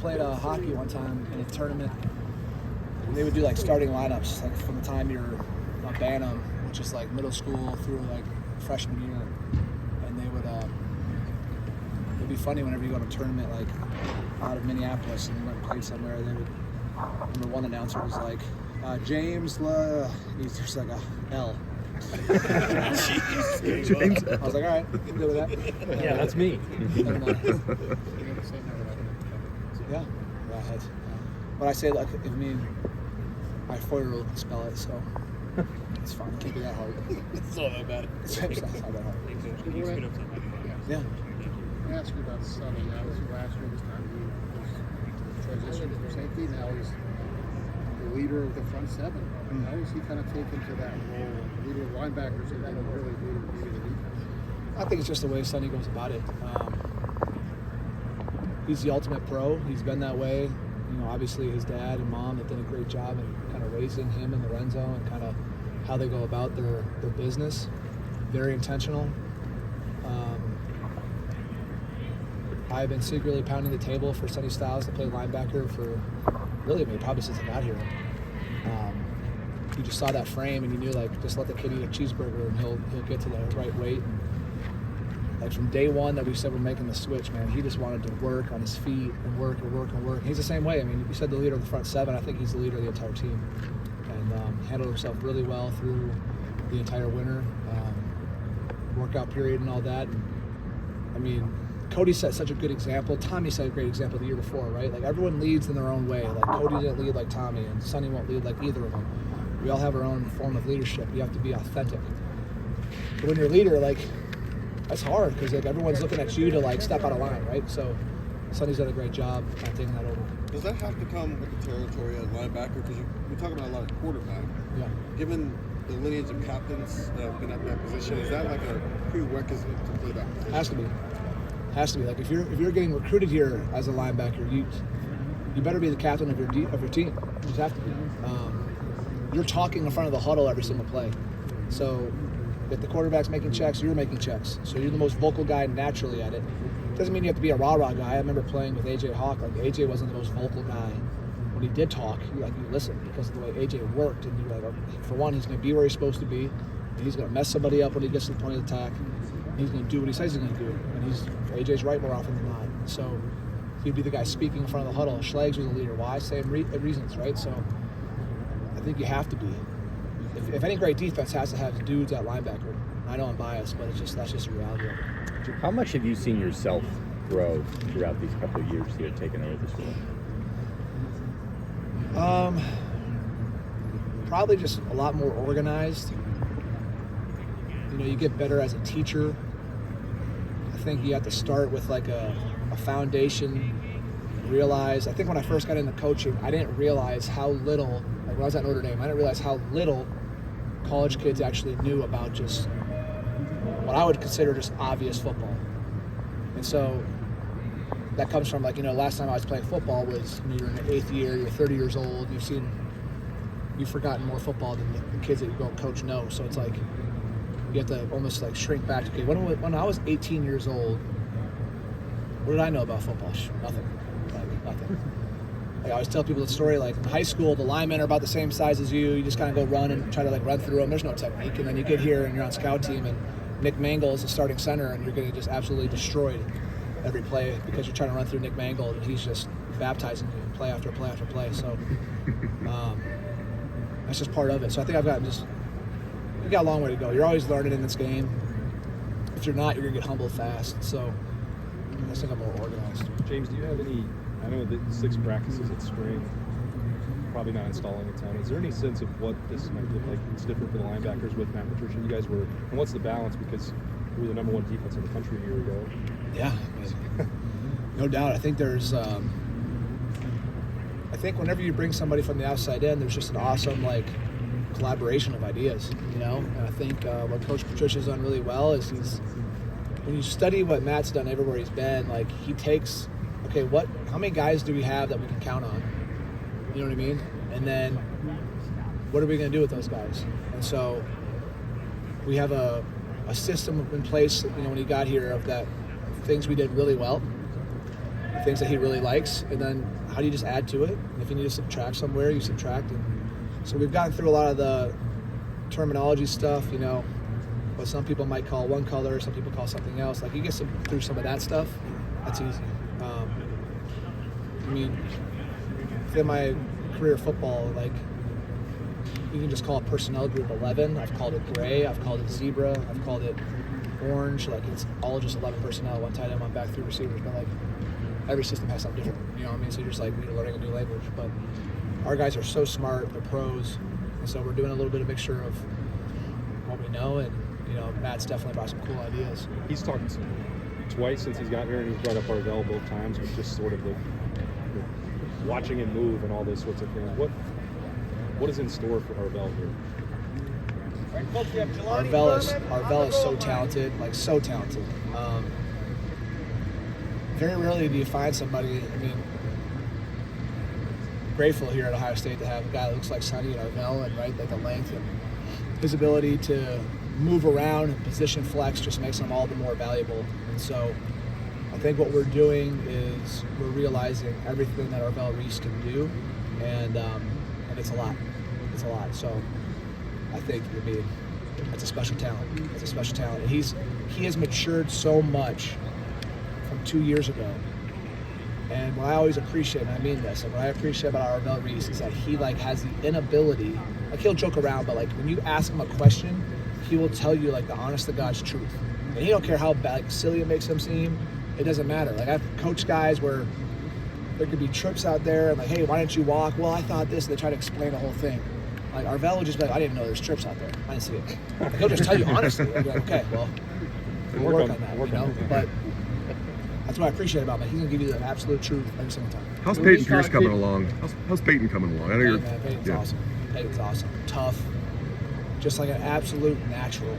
played hockey one time in a tournament, and they would do like starting lineups, like from the time you're a Bantam, which is like middle school through like freshman year, and they would. It'd be funny whenever you go to a tournament like out of Minneapolis and you went and played somewhere. They would. I remember one announcer was like, James. He's just like a L. James. I was like, all right, you can deal with that. Yeah, that's me. Yeah, but I say, like, I mean, my 4-year-old can spell it, so it's fine. It can't be that hard. It's not that bad. It's not that hard. Yeah. I asked you about Sonny. Obviously, last year this time he was transitioned from safety. Now he's the leader of the front seven. How is he kind of taken to that role, leader of linebackers, and then really leader of the defense? I think it's just the way Sonny goes about it. He's the ultimate pro. He's been that way. You know, obviously his dad and mom have done a great job in kind of raising him and Lorenzo and kind of how they go about their business. Very intentional. I've been secretly pounding the table for Sonny Styles to play linebacker for really, probably since I got here. You just saw that frame and you knew, like, just let the kid eat a cheeseburger and he'll get to the right weight. And, like, from day one that we said we're making the switch, man, he just wanted to work on his feet and work and work and work. And he's the same way. I mean, you said the leader of the front seven. I think he's the leader of the entire team, and handled himself really well through the entire winter, workout period and all that. And, I mean, Cody set such a good example. Tommy set a great example the year before, right? Like, everyone leads in their own way. Like, Cody didn't lead like Tommy, and Sonny won't lead like either of them. We all have our own form of leadership. You have to be authentic. But when you're a leader, like, that's hard because, like, everyone's looking at you to, like, step out of line, right? So Sonny's done a great job taking that over. Does that have to come with the territory as linebacker? Because we talk about a lot of quarterback. Yeah. Given the lineage of captains that have been at that position, is that like a prerequisite to play that position? Has to be. Like, if you're getting recruited here as a linebacker, you better be the captain of your team. You just have to be. You're talking in front of the huddle every single play. So if the quarterback's making checks, you're making checks. So you're the most vocal guy naturally at it. Doesn't mean you have to be a rah-rah guy. I remember playing with AJ Hawk. Like, AJ wasn't the most vocal guy. When he did talk, you listened because of the way AJ worked. And you're like, for one, he's going to be where he's supposed to be. And he's going to mess somebody up when he gets to the point of attack. And he's going to do what he says he's going to do. And AJ's right more often than not. So he'd be the guy speaking in front of the huddle. Schlags was the leader. Why? Same reasons, right? So I think you have to be. If any great defense has to have dudes at linebacker. I know I'm biased, but that's just the reality of it. How much have you seen yourself grow throughout these couple of years here taking over this role? Probably just a lot more organized. You know, you get better as a teacher. I think you have to start with like a foundation. I think when I first got into coaching, I didn't realize how little, like when I was at Notre Dame, I didn't realize how little college kids actually knew about just what I would consider just obvious football. And so that comes from, like, you know, last time I was playing football was when you're in your 8th year, you're 30 years old, you've forgotten more football than the kids that you go coach know. So it's like you have to almost like shrink back to, okay, when I was 18 years old, what did I know about football? Nothing. Nothing. Like, I always tell people the story, like, in high school, the linemen are about the same size as you. You just kind of go run and try to, like, run through them. There's no technique. And then you get here and you're on scout team, and Nick Mangle is the starting center, and you're getting just absolutely destroyed every play because you're trying to run through Nick Mangle, and he's just baptizing you play after play after play. So that's just part of it. So I think we got a long way to go. You're always learning in this game. If you're not, you're going to get humbled fast. So I think I'm more organized. James, do you have any, I know that 6 practices at spring, probably not installing a ton. Is there any sense of what this might look like? It's different for the linebackers with Matt Patricia. You guys were, and what's the balance? Because we were the #1 defense in the country a year ago. Yeah, no doubt. I think there's, I think whenever you bring somebody from the outside in, there's just an awesome, like, collaboration of ideas, you know? And I think what Coach Patricia's done really well is when you study what Matt's done everywhere he's been, like, he takes, okay, how many guys do we have that we can count on? You know what I mean? And then what are we going to do with those guys? And so we have a system in place, you know, when he got here, of that things we did really well. things that he really likes, and then how do you just add to it? And if you need to subtract somewhere, you subtract. And so we've gotten through a lot of the terminology stuff, you know, what some people might call one color, some people call something else. Like you get through some of that stuff, that's easy. I mean, within my career of football, like you can just call it personnel group 11. I've called it gray. I've called it zebra. I've called it orange. Like it's all just 11 personnel, one tight end, one back, 3 receivers. But like every system has something different. You know what I mean? So you're just like you're learning a new language. But our guys are so smart. They're pros, and so we're doing a little bit of mixture of what we know. And you know, Matt's definitely brought some cool ideas. He's talked twice since he's got here, and he's brought up Arvell both times with just sort of the watching him move and all those sorts of things. What is in store for Arvell here? Arvell is so talented, like so talented. Very rarely do you find somebody. I mean, grateful here at Ohio State to have a guy that looks like Sonny and Arvell, and right, like the length and his ability to move around and position flex just makes him all the more valuable. And so I think what we're doing is we're realizing everything that Arvell Reese can do, and it's a lot. It's a lot. So I think it's a special talent. It's a special talent. And he has matured so much from 2 years ago. And what I always appreciate, and I mean this, and what I appreciate about Arvell Reese is that he like has the inability, like he'll joke around, but like when you ask him a question, he will tell you like the honest to God's truth. And he don't care how bad, like, silly it makes him seem. It doesn't matter. Like I've coached guys where there could be trips out there and like, hey, why didn't you walk? Well, I thought this, and they try to explain the whole thing. Like Arvell will just be like, I didn't know there's trips out there. I didn't see it. Like, he'll just tell you honestly. Like, okay, well, we'll work on that, you know? But that's what I appreciate about him. He's gonna give you the absolute truth every single time. How's Peyton Pierce coming along? How's Peyton coming along? I know Peyton's awesome. Peyton's awesome. Tough. Just like an absolute natural.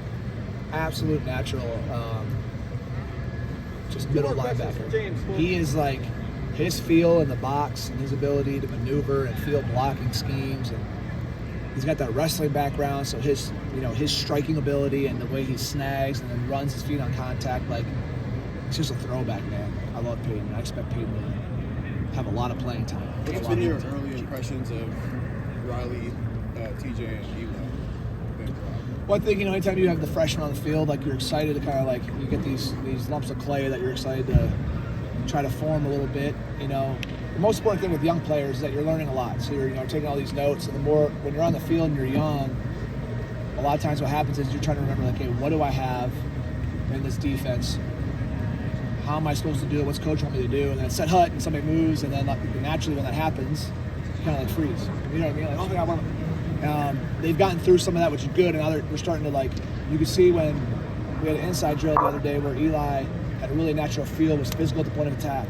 Just middle linebacker. He is like his feel in the box and his ability to maneuver and field blocking schemes, and he's got that wrestling background, so his striking ability and the way he snags and then runs his feet on contact, like it's just a throwback, man. I love Peyton. I expect Peyton to have a lot of playing time. What's been your early impressions of Riley, TJ, and Eli? One thing, anytime you have the freshmen on the field, like you're excited to kind of like, you get these lumps of clay that you're excited to try to form a little bit, The most important thing with young players is that you're learning a lot. So you're, taking all these notes, and the more, when you're on the field and you're young, a lot of times what happens is you're trying to remember, like, hey, what do I have in this defense? How am I supposed to do it? What's coach want me to do? And then it's set hut and somebody moves, and then like, naturally when that happens, you kind of like freeze. You know what I mean? Like, oh my God, they've gotten through some of that, which is good, and now we're starting to like, you can see when we had an inside drill the other day where Eli had a really natural feel, was physical at the point of attack.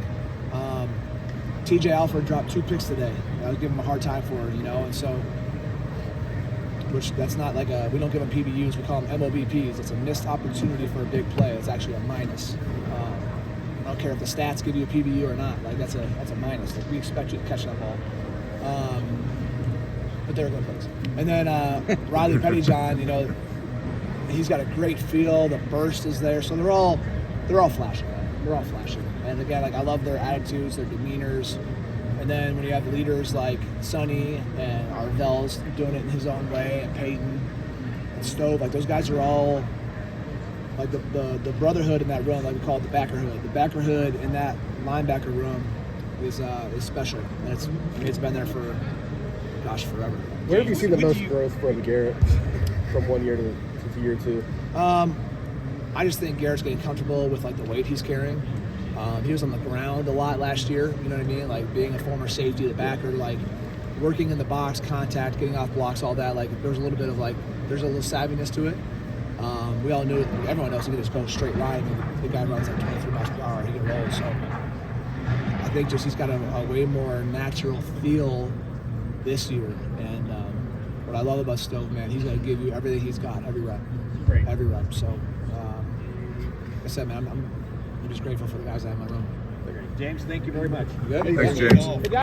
TJ Alford dropped 2 picks today. I was giving him a hard time for it, and so, which that's not like we don't give them PBUs, we call them MOBPs. It's a missed opportunity for a big play. It's actually a minus. I don't care if the stats give you a PBU or not. Like that's a minus. Like we expect you to catch that ball. But they're good plays. And then Riley Pettyjohn, he's got a great feel. The burst is there, so they're all flashing. They're all flashing. And again, like I love their attitudes, their demeanors. And then when you have leaders like Sonny and Arvell's doing it in his own way, and Peyton and Stove, like those guys are all like the brotherhood in that room, like we call it the backerhood. The backerhood in that linebacker room is special, and it's been there for forever. Where have you seen the most growth from Garrett from 1 year to year 2? I just think Garrett's getting comfortable with like the weight he's carrying. He was on the ground a lot last year, you know what I mean? Like being a former safety, the backer, like working in the box, contact, getting off blocks, all that. Like there's a little bit of like, there's a little savviness to it. We all knew, everyone knows he can just go straight line. The guy runs like 23 miles per hour, he can roll. So I think just he's got a way more natural feel this year. And what I love about Stove, man, he's going to give you everything he's got, every rep. Great. Every rep. So like I said, man, I'm just grateful for the guys I have in my room. James, thank you very much. Good? Thanks, James.